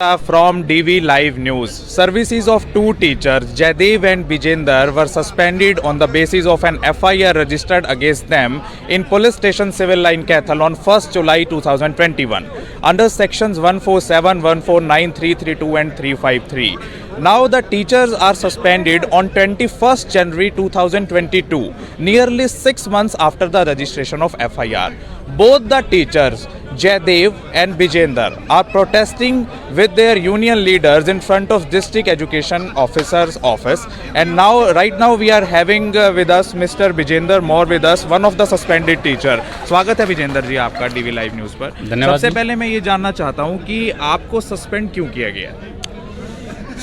From DV Live News, services of two teachers, Jaidev and Bijender, were suspended on the basis of an FIR registered against them in Police Station Civil Line, Kaithal on 1st July 2021 under sections 147, 149, 332 and 353. Now the teachers are suspended on 21st January 2022, nearly 6 months after the registration of FIR. Both the teachers, Jaidev and Bijender, are protesting with their union leaders in front of District Education Officer's office. And now, right now, we are having with us Mr. Bijender More with us, one of the suspended teacher. स्वागत है विजेंद्र जी आपका DV live news पर। धन्यवाद। सबसे पहले मैं ये जानना चाहता हूँ कि आपको सस्पेंड क्यों किया गया?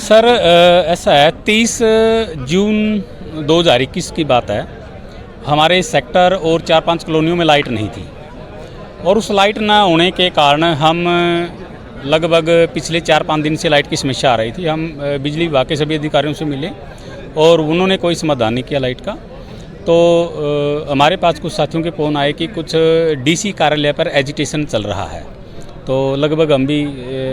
सर ऐसा है 30 जून 2021 की बात है। हमारे सेक्टर और 4-5 कॉलोनियों में लाइट नहीं थी और उस लाइट ना होने के कारण हम लगभग पिछले 4-5 दिन से लाइट की समस्या आ रही थी। हम बिजली विभाग के सभी अधिकारियों से मिले और उन्होंने कोई समाधान नहीं किया लाइट का। तो हमारे पास कुछ साथियों के फ़ोन आए कि कुछ डीसी कार्यालय पर एजिटेशन चल रहा है। तो लगभग हम भी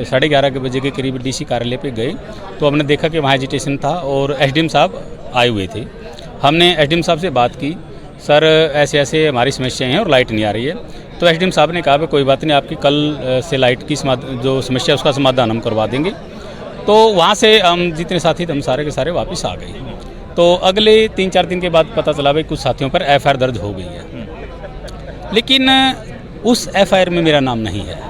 11:30 बजे के करीब डीसी कार्यालय पे गए तो हमने देखा कि वहाँ एजिटेशन था और एसडीएम साहब आए हुए थे। हमने एसडीएम साहब से बात की, सर ऐसे ऐसे हमारी समस्याएं हैं और लाइट नहीं आ रही है। तो एसडीएम साहब ने कहा कि कोई बात नहीं, आपकी कल से लाइट की जो समस्या है उसका समाधान हम करवा देंगे। तो वहाँ से हम जितने साथी थे हम सारे के सारे वापस आ गए। तो अगले 3-4 दिन के बाद पता चला भाई कुछ साथियों पर एफआईआर दर्ज हो गई है, लेकिन उस एफआईआर में मेरा नाम नहीं है।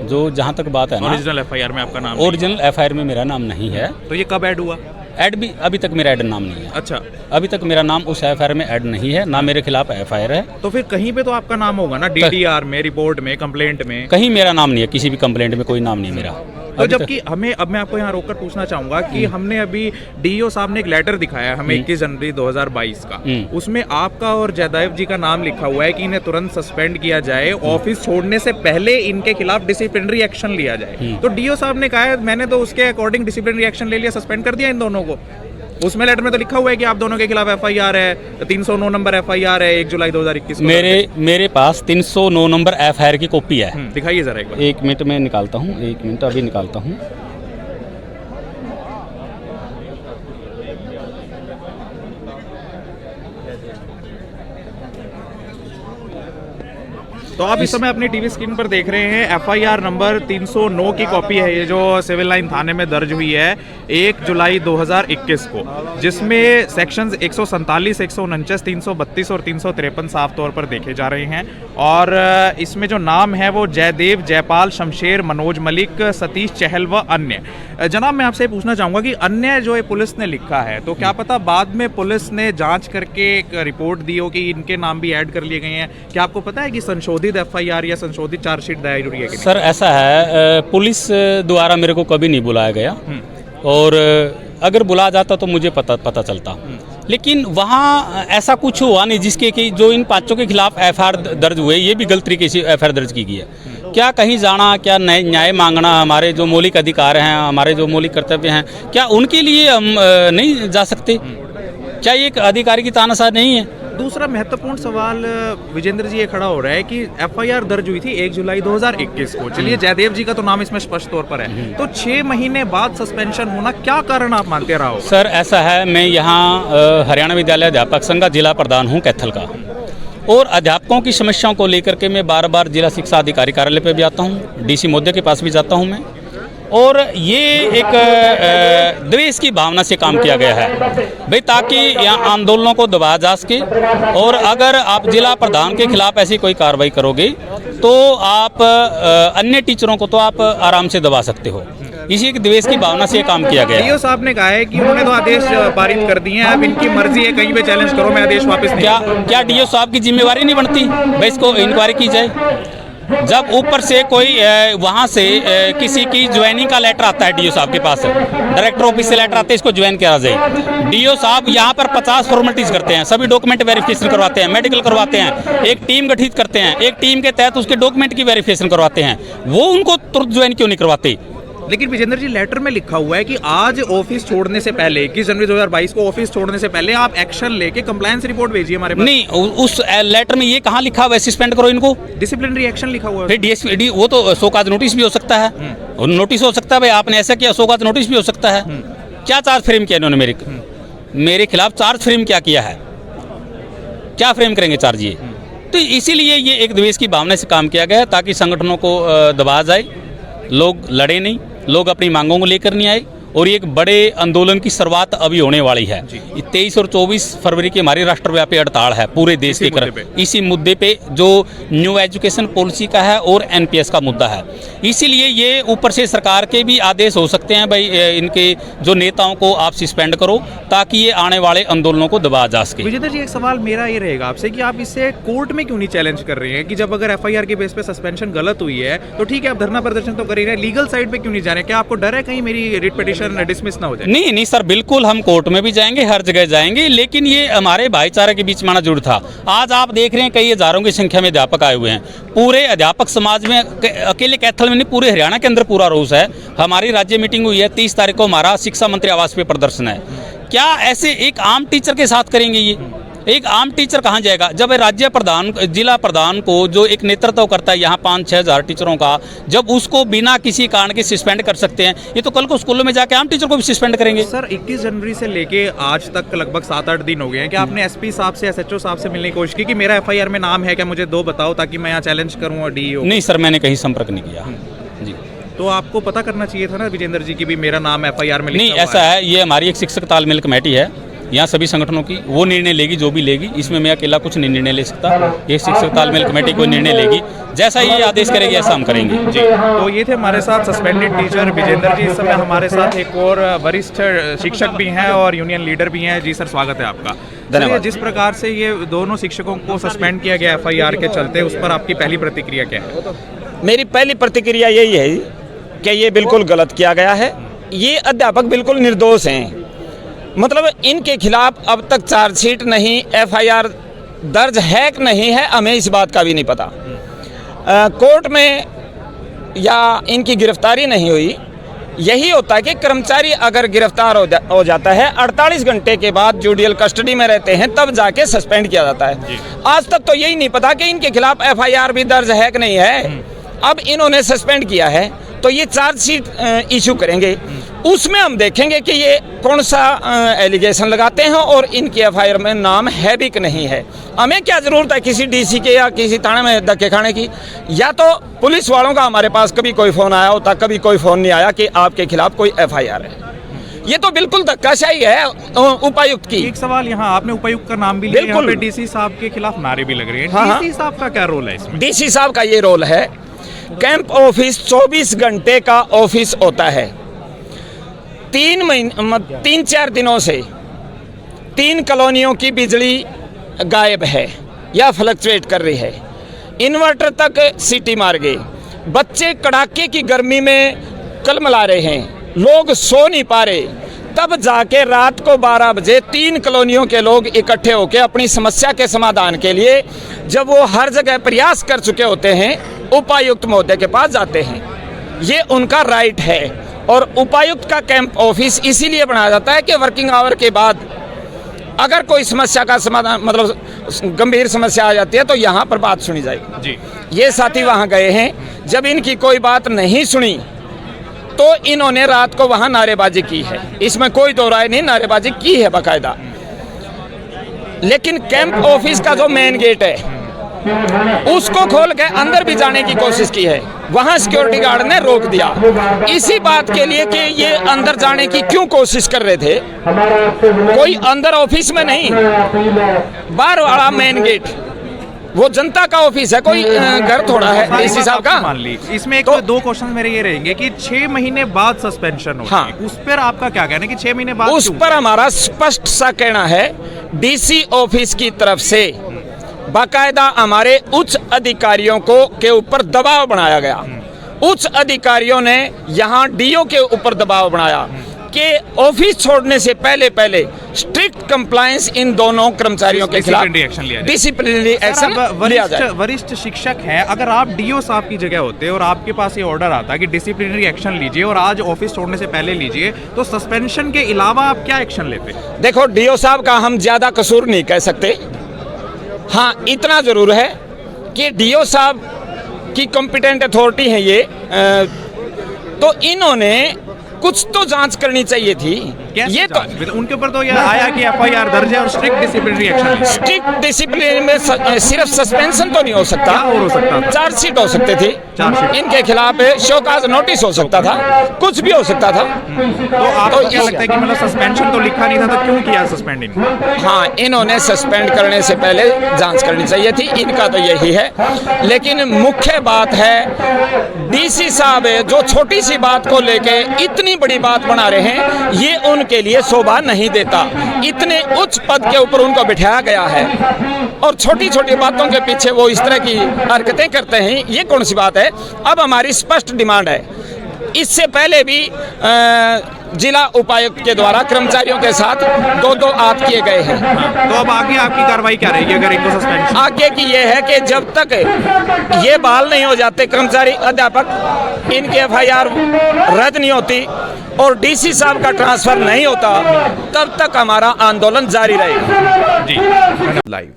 जो जहाँ तक बात है ना, ओरिजिनल एफआईआर में आपका नाम? ओरिजिनल एफआईआर में मेरा नाम नहीं है। तो ये कब ऐड हुआ? ऐड भी अभी तक मेरा ऐड नाम नहीं है। अच्छा, अभी तक मेरा नाम उस एफआईआर में ऐड नहीं है, ना मेरे खिलाफ एफआईआर है। तो फिर कहीं पे तो आपका नाम होगा ना, डीडीआर में, रिपोर्ट में, कंप्लेंट में? कहीं मेरा नाम नहीं है, किसी भी कंप्लेंट में कोई नाम नहीं है मेरा। तो जबकि हमें, अब मैं आपको यहाँ रोककर पूछना चाहूंगा कि हमने अभी डीईओ साहब ने एक लेटर दिखाया हमें 21 जनवरी 2022 का, उसमें आपका और जयदेव जी का नाम लिखा हुआ है कि इन्हें तुरंत सस्पेंड किया जाए, ऑफिस छोड़ने से पहले इनके खिलाफ डिसिप्लिनरी एक्शन लिया जाए। तो डीईओ साहब ने कहा है मैंने तो उसके अकॉर्डिंग डिसिप्लिनरी एक्शन ले लिया, सस्पेंड कर दिया इन दोनों को। उसमें लेटर में तो लिखा हुआ है कि आप दोनों के खिलाफ एफआईआर है, 309 नंबर एफआईआर है 1 जुलाई 2021 को। मेरे पास 309 नंबर एफआईआर की कॉपी है। दिखाइए जरा एक बार। 1 मिनट में निकालता हूँ, 1 मिनट अभी निकालता हूँ। तो आप इस समय अपनी टीवी स्क्रीन पर देख रहे हैं एफआईआर नंबर 309 की कॉपी है ये, जो सिविल लाइन थाने में दर्ज हुई है 1 जुलाई 2021 को, जिसमें सेक्शंस 147, 149, 332 और 353 साफ तौर पर देखे जा रहे हैं। और इसमें जो नाम है वो जयदेव, जयपाल, शमशेर, मनोज मलिक, सतीश चहल व अन्य। जनाब मैं आपसे पूछना चाहूँगा कि अन्य जो पुलिस ने लिखा है, तो क्या पता बाद में पुलिस ने जाँच करके एक रिपोर्ट दी हो कि इनके नाम भी ऐड कर लिए गए हैं? क्या आपको पता है कि संशोधित एफआईआर या संशोधित चार्जशीट दायर हुई है कि नहीं? सर ऐसा है, पुलिस द्वारा मेरे को कभी नहीं बुलाया गया और अगर बुलाया जाता तो मुझे पता चलता, लेकिन वहाँ ऐसा कुछ हुआ नहीं जिसके कि जो इन 5 के खिलाफ एफआईआर दर्ज हुए ये भी गलत तरीके से एफआईआर दर्ज की गई है। क्या कहीं जाना, क्या न्याय मांगना, हमारे जो मौलिक अधिकार हैं, हमारे जो मौलिक कर्तव्य हैं, क्या उनके लिए हम नहीं जा सकते? क्या ये एक अधिकारी की तानाशाही नहीं है? दूसरा महत्वपूर्ण सवाल विजेंद्र जी ये खड़ा हो रहा है कि एफआईआर दर्ज हुई थी 1 जुलाई 2021 को। चलिए जयदेव जी का तो नाम इसमें स्पष्ट तौर पर है, तो 6 महीने बाद सस्पेंशन होना क्या कारण आप मानते रहा हो? सर ऐसा है, मैं यहाँ हरियाणा विद्यालय अध्यापक संघ का जिला प्रधान हूँ कैथल का, और अध्यापकों की समस्याओं को लेकर के मैं बार बार जिला शिक्षा अधिकारी कार्यालय पे भी आता हूँ, डीसी महोदय के पास भी जाता हूँ मैं। और ये एक द्वेष की भावना से काम किया गया है भाई, ताकि यहाँ आंदोलनों को दबाया जा सके। और अगर आप जिला प्रधान के खिलाफ ऐसी कोई कार्रवाई करोगे तो आप अन्य टीचरों को तो आप आराम से दबा सकते हो। इसी एक द्वेष की भावना से काम किया गया है। डीओ साहब ने कहा है कि उन्होंने तो आदेश पारित कर दिए हैं, अब इनकी मर्जी है, कहीं पे चैलेंज करो, मैं आदेश वापस नहीं। क्या डीओ साहब की जिम्मेवारी नहीं बनती भाई इसको इंक्वायरी की जाए? जब ऊपर से कोई वहाँ से किसी की ज्वाइनिंग का लेटर आता है डीओ साहब के पास, डायरेक्टर ऑफिस से लेटर आता है इसको ज्वाइन करा जाए, डीओ साहब यहाँ पर 50 फॉर्मेलिटीज करते हैं, सभी डॉक्यूमेंट वेरिफिकेशन करवाते हैं, मेडिकल करवाते हैं, एक टीम गठित करते हैं, एक टीम के तहत उसके डॉक्यूमेंट की वेरिफिकेशन करवाते हैं, वो उनको तुरंत ज्वाइन क्यों नहीं करवाते? लेकिन विजेंद्र जी, लेटर में लिखा हुआ है कि आज ऑफिस छोड़ने से पहले 21 जनवरी 2022 को ऑफिस छोड़ने से पहले आप एक्शन लेके कंप्लायंस रिपोर्ट भेजिए हमारे पास। नहीं, उस लेटर में ये कहाँ लिखा हुआ है सस्पेंड करो इनको? डिसिप्लिनरी एक्शन लिखा हुआ है। फिर डीएसपी वो तो शोकाज नोटिस भी हो सकता है, और नोटिस हो सकता है भाई आपने ऐसा किया, शोकाज नोटिस भी हो सकता है। क्या चार्ज फ्रेम किया इन्होंने मेरे खिलाफ? चार्ज फ्रेम क्या किया है? क्या फ्रेम करेंगे चार्ज ये? तो इसीलिए ये एक द्वेष की भावना से काम किया गया है, ताकि संगठनों को दबाया जाए, लोग लड़े नहीं, लोग अपनी मांगों को लेकर नहीं आए। और ये एक बड़े आंदोलन की शुरुआत अभी होने वाली है। 23 और 24 फरवरी की हमारी राष्ट्रव्यापी हड़ताल है पूरे देश के तरफ, इसी मुद्दे पे जो न्यू एजुकेशन पॉलिसी का है और एनपीएस का मुद्दा है। इसीलिए ये ऊपर से सरकार के भी आदेश हो सकते हैं, भाई इनके जो नेताओं को आप सस्पेंड करो, ताकि ये आने वाले आंदोलनों को दबाया जा सके। विजेंद्र जी, एक सवाल मेरा ये रहेगा आपसे कि आप इससे कोर्ट में क्यों नहीं चैलेंज कर रहे हैं कि जब अगर एफआईआर के बेस पे सस्पेंशन गलत हुई है तो ठीक है, आप धरना प्रदर्शन तो कर ही रहे हैं, लीगल साइड पे क्यों नहीं जा रहे? क्या आपको डर है कहीं मेरी रिट पिटीशन डिसमिस ना हो जाए? नहीं सर, बिल्कुल हम कोर्ट में भी जाएंगे, हर जगह जाएंगे, लेकिन ये हमारे भाईचारे के बीच में आना जरूर था। आज आप देख रहे हैं कई हजारों की संख्या में अध्यापक आए हुए हैं। पूरे अध्यापक समाज में, अकेले कैथल में नहीं, पूरे हरियाणा के अंदर पूरा रोष है। हमारी राज्य मीटिंग हुई है, 30 तारीख को हमारा शिक्षा मंत्री आवास पे प्रदर्शन है। क्या ऐसे एक आम टीचर के साथ करेंगे? ये एक आम टीचर कहाँ जाएगा? जब राज्य प्रधान, जिला प्रधान को जो एक नेतृत्व करता है यहाँ 5-6 हज़ार टीचरों का, जब उसको बिना किसी कारण के सस्पेंड कर सकते हैं, ये तो कल को स्कूलों में जाके आम टीचर को भी सस्पेंड करेंगे। सर, 21 जनवरी से लेके आज तक लगभग 7-8 दिन हो गए हैं कि आपने एसपी साहब से, एसएचओ साहब से मिलने की कोशिश की कि मेरा एफआईआर में नाम है क्या, मुझे दो बताओ ताकि मैं यहाँ चैलेंज करूँ और डीईओ? नहीं सर, मैंने कहीं संपर्क नहीं किया जी। तो आपको पता करना चाहिए था ना विजेंद्र जी की भी मेरा नाम एफआईआर में लिखा नहीं, हुआ ऐसा है, ये हमारी एक शिक्षक तालमेल कमेटी है, यहाँ सभी संगठनों की, वो निर्णय लेगी जो भी लेगी। इसमें मैं अकेला कुछ नहीं निर्णय ले सकता, ये शिक्षक तालमेल कमेटी कोई निर्णय लेगी, जैसा ये आदेश करेगी ऐसा हम करेंगे जी। तो ये थे हमारे साथ सस्पेंडेड टीचर विजेंद्र जी। इस समय हमारे साथ एक और वरिष्ठ शिक्षक भी हैं और यूनियन लीडर भी हैं। जी सर, स्वागत है आपका। धन्यवाद। जिस प्रकार से ये दोनों शिक्षकों को सस्पेंड किया गया एफआईआर के चलते, उस पर आपकी पहली प्रतिक्रिया क्या है? मेरी पहली प्रतिक्रिया यही है कि ये बिल्कुल गलत किया गया है। ये अध्यापक बिल्कुल निर्दोष हैं, मतलब इनके खिलाफ अब तक चार्जशीट नहीं, एफआईआर दर्ज है कि नहीं है, हमें इस बात का भी नहीं पता। कोर्ट में या इनकी गिरफ्तारी नहीं हुई। यही होता है कि कर्मचारी अगर गिरफ्तार हो जाता है, 48 घंटे के बाद जुडियल कस्टडी में रहते हैं, तब जाके सस्पेंड किया जाता है। आज तक तो यही नहीं पता कि इनके खिलाफ एफआईआर भी दर्ज है कि नहीं है। अब इन्होंने सस्पेंड किया है तो ये चार्जशीट इशू करेंगे, उसमें हम देखेंगे कि ये कौन सा एलिगेशन लगाते हैं और इनकी एफआईआर में नाम है भी कि नहीं है। हमें क्या ज़रूरत है किसी डीसी के या किसी थाने में धक्के खाने की? या तो पुलिस वालों का हमारे पास कभी कोई फ़ोन आया होता, कभी कोई फ़ोन नहीं आया कि आपके खिलाफ कोई एफआईआर है। ये तो बिल्कुल धक्काशाही है उपायुक्त की। एक सवाल, यहाँ आपने उपायुक्त का नाम भी लिया, यहाँ पे डीसी साहब के खिलाफ नारे भी लग रहे हैं। हाँ, डीसी साहब का क्या रोल है इसमें? डीसी साहब का ये रोल है, कैंप ऑफिस 24 घंटे का ऑफिस होता है। 3-4 दिनों से 3 कॉलोनियों की बिजली गायब है या फ्लक्चुएट कर रही है। इन्वर्टर तक सीटी मार गए, बच्चे कड़ाके की गर्मी में कलमला रहे हैं, लोग सो नहीं पा रहे। तब जाके रात को 12 बजे 3 कॉलोनियों के लोग इकट्ठे होकर अपनी समस्या के समाधान के लिए, जब वो हर जगह प्रयास कर चुके होते हैं, उपायुक्त महोदय के पास जाते हैं। ये उनका राइट है। और उपायुक्त का कैंप ऑफिस इसीलिए बनाया जाता है कि वर्किंग आवर के बाद अगर कोई समस्या का समाधान, मतलब गंभीर समस्या आ जाती है, तो यहाँ पर बात सुनी जाएगी जी। ये साथी वहाँ गए हैं, जब इनकी कोई बात नहीं सुनी तो इन्होंने रात को वहाँ नारेबाजी की है। इसमें कोई दो राय नहीं, नारेबाजी की है बाकायदा। लेकिन कैंप ऑफिस का जो मेन गेट है उसको खोल के अंदर भी जाने की कोशिश की है, वहां सिक्योरिटी गार्ड ने रोक दिया। इसी बात के लिए कि ये अंदर जाने की क्यों कोशिश कर रहे थे। कोई अंदर ऑफिस में नहीं, बाहर वाला मेन गेट, वो जनता का ऑफिस है, कोई घर थोड़ा है इस हिसाब का। मान ली इसमें एक तो 2 क्वेश्चन मेरे ये रहेंगे कि 6 महीने बाद सस्पेंशन हो, हाँ, उस पर आपका क्या कहना है कि 6 महीने बाद? उस पर हमारा स्पष्ट सा कहना है, डीसी ऑफिस की तरफ से बाकायदा हमारे उच्च अधिकारियों को के ऊपर दबाव बनाया गया। उच्च अधिकारियों ने यहाँ डीओ के ऊपर दबाव बनाया कि ऑफिस छोड़ने से पहले पहले स्ट्रिक्ट कंप्लायंस इन दोनों कर्मचारियों के खिलाफ Disciplinary action लिया जाए। डिसिप्लिनरी सर, एक्शन आप लिया जाए। वरिष्ठ शिक्षक हैं, अगर आप डीओ साहब की जगह होते और आपके पास ये ऑर्डर आता कि डिसिप्लिनरी एक्शन लीजिए और आज ऑफिस छोड़ने से पहले लीजिए, तो सस्पेंशन के अलावा आप क्या एक्शन लेते? देखो, डीओ साहब का हम ज़्यादा कसूर नहीं कह सकते। हाँ, इतना ज़रूर है कि डीओ साहब की कॉम्पिटेंट अथॉरिटी है ये, तो इन्होंने कुछ तो जांच करनी चाहिए थी। ये तो उनके ऊपर तो यह आया कि एफआईआर दर्ज है और strict disciplinary action. Strict discipline में सिर्फ सस्पेंशन तो नहीं हो सकता, क्या और हो सकता था? चार्जशीट हो सकते थे, चार्जशीट। इनके खिलाफ शोकाज नोटिस हो सकता था, कुछ भी हो सकता था। तो आपको क्या लगता है कि मतलब सस्पेंशन तो लिखा नहीं था, तो क्यों किया सस्पेंड इनको? हाँ, इन्होंने सस्पेंड करने से पहले जांच करनी चाहिए थी, इनका तो यही है। लेकिन मुख्य बात है, डीसी साहब जो छोटी सी बात को लेके इतनी बड़ी बात बना रहे हैं, ये उनके लिए शोभा नहीं देता। इतने उच्च पद के ऊपर उनको बिठाया गया है और छोटी छोटी बातों के पीछे वो इस तरह की हरकतें करते हैं, ये कौन सी बात है? अब हमारी स्पष्ट डिमांड है, इससे पहले भी जिला उपायुक्त के द्वारा कर्मचारियों के साथ दो हाथ किए गए हैं। तो अब आगे आपकी कार्रवाई क्या रहेगी अगर इनको सस्पेंशन? आगे की ये है कि जब तक ये बहाल नहीं हो जाते कर्मचारी अध्यापक, इनके एफआईआर रद्द नहीं होती और डीसी साहब का ट्रांसफर नहीं होता, तब तक हमारा आंदोलन जारी रहेगा। जी। Live.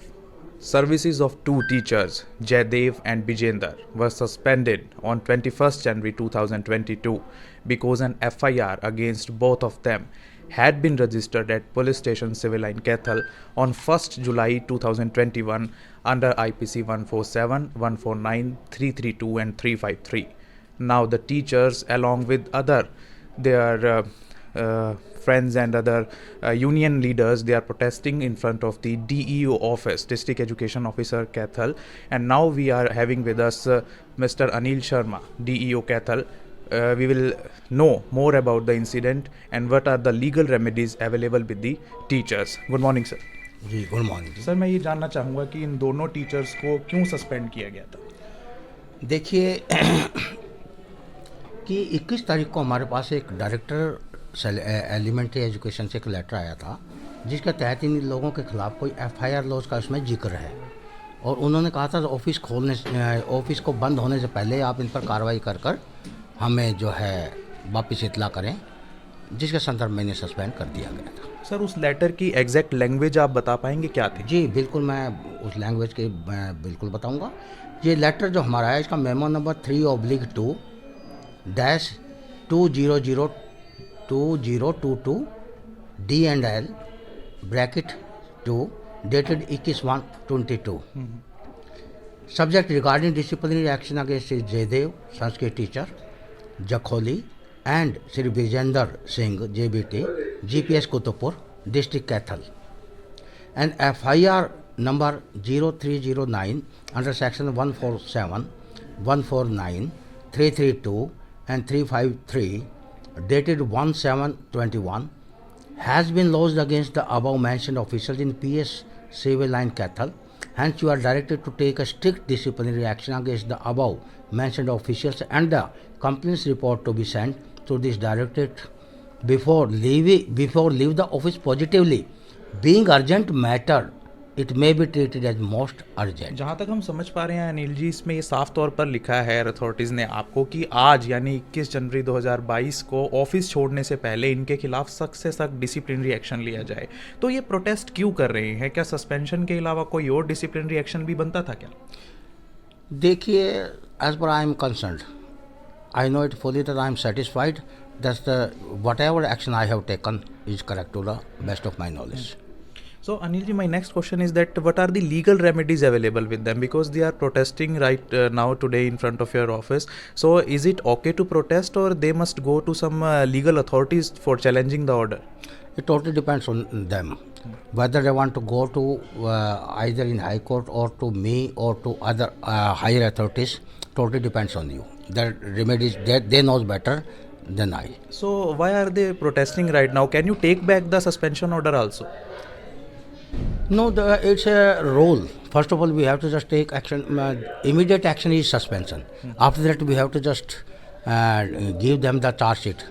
Services of two teachers, Jaidev and Bijender, were suspended on 21st January 2022 because an FIR against both of them had been registered at Police Station Civil Line Kethal on 1st July 2021 under IPC 147, 149, 332 and 353. Now the teachers, along with their friends and other union leaders, they are protesting in front of the DEO office, District Education Officer Kethal, and now we are having with us Mr. Anil Sharma, DEO Kethal. We will know more about the incident and what are the legal remedies available with the teachers. Good morning, sir. Ji, good morning. Sir, मैं ये जानना चाहूँगा कि इन दोनों teachers को क्यों suspend किया गया था? देखिए कि 21 तारीख को हमारे पास एक डायरेक्टर एलिमेंट्री एजुकेशन से एक लेटर आया था, जिसके तहत इन लोगों के खिलाफ कोई एफआईआर लॉज का उसमें जिक्र है, और उन्होंने कहा था ऑफिस को बंद होने से पहले आप इन पर कार्रवाई कर हमें जो है वापस इतला करें, जिसके संदर्भ में इन्हें सस्पेंड कर दिया गया था। सर, उस लेटर की एग्जैक्ट लैंग्वेज आप बता पाएंगे क्या थी? जी बिल्कुल, मैं उस लैंग्वेज के बिल्कुल बताऊंगा। ये लेटर जो हमारा है, इसका memo number 3/2-2022 D&L (2) dated 21/1/22. Subject regarding disciplinary action against Sri Jaidev, Sanskrit teacher, Jakholi, and Sri Bijender Singh, JBT, GPS Kutupur, District Kethal. And FIR number 0309 under section 147, 149, 332 and 353 dated 1/7/21 has been lodged against the above mentioned officials in PS Civil Line Kethal. Hence you are directed to take a strict disciplinary action against the above mentioned officials, and the complaints report to be sent to this directorate before leave the office positively. Being urgent matter, it may be treated as most urgent. जहाँ तक हम समझ पा रहे हैं अनिल जी, इसमें ये साफ तौर पर लिखा है अथॉरिटीज़ ने आपको कि आज यानी 21 जनवरी 2022 को ऑफिस छोड़ने से पहले इनके खिलाफ सख्त से सख्त डिसिप्लिनरी एक्शन लिया जाए। तो ये प्रोटेस्ट क्यों कर रहे हैं? क्या सस्पेंशन के अलावा कोई और डिसिप्लिनरी एक्शन भी बनता था क्या? देखिए, as far I am concerned, I know it fully that I am satisfied that whatever action I have taken is correct to the best of my knowledge. So Anil ji, my next question is that what are the legal remedies available with them, because they are protesting right now today in front of your office? So is it okay to protest, or they must go to some legal authorities for challenging the order? It totally depends on them whether they want to go to either in High Court or to me or to other higher authorities. Totally depends on you. The remedies they know better than I. So why are they protesting right now? Can you take back the suspension order also? No, it's a rule. First of all, we have to just take action. Immediate action is suspension. After that, we have to just give them the charge sheet.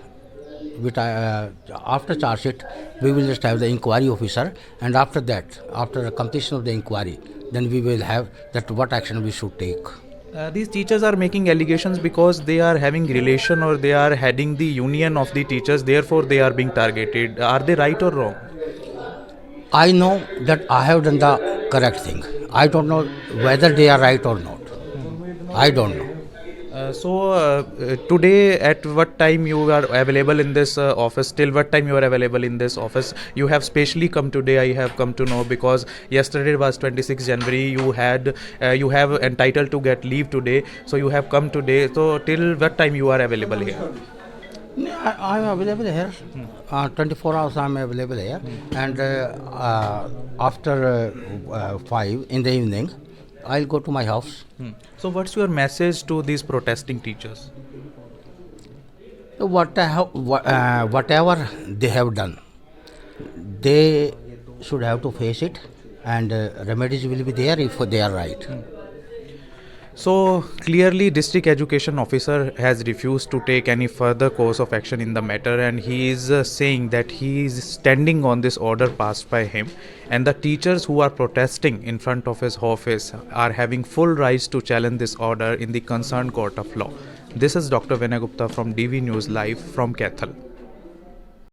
after charge sheet, we will just have the inquiry officer, and after that, after the completion of the inquiry, then we will have that what action we should take. These teachers are making allegations because they are having relation or they are heading the union of the teachers, therefore they are being targeted. Are they right or wrong? I know that I have done the correct thing. I don't know whether they are right or not. I don't know. Today at what time you are available in this office? Till what time you are available in this office? You have specially come today, I have come to know, because yesterday was 26 January. You have entitled to get leave today, so you have come today. So till what time you are available here? I am available here. 24 hours I am available here. And after 5 in the evening, I'll go to my house. So what's your message to these protesting teachers? Whatever they have done, they should have to face it, and remedies will be there if they are right. So clearly district education officer has refused to take any further course of action in the matter, and he is saying that he is standing on this order passed by him, and the teachers who are protesting in front of his office are having full rights to challenge this order in the concerned court of law. This is Dr. Vinay Gupta from DV News Live from Kaithal.